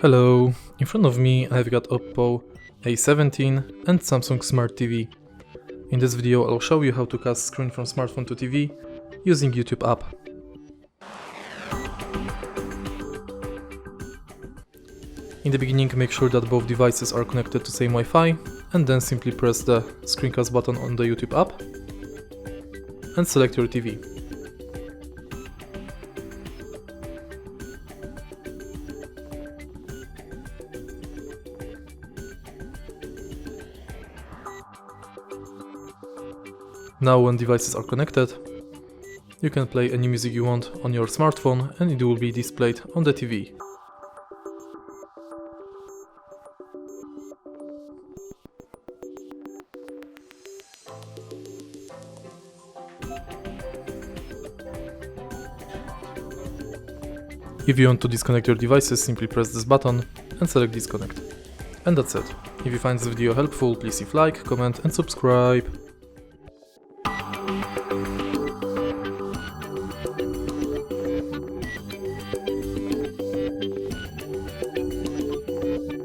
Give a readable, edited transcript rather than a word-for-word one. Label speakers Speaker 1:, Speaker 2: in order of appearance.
Speaker 1: Hello, in front of me I've got OPPO A17 and Samsung Smart TV. In this video I'll show you how to cast screen from smartphone to TV using YouTube app. In the beginning make sure that both devices are connected to same Wi-Fi and then simply press the screencast button on the YouTube app and select your TV. Now when devices are connected, you can play any music you want on your smartphone and it will be displayed on the TV. If you want to disconnect your devices, simply press this button and select disconnect. And that's it. If you find this video helpful, please leave like, comment and subscribe.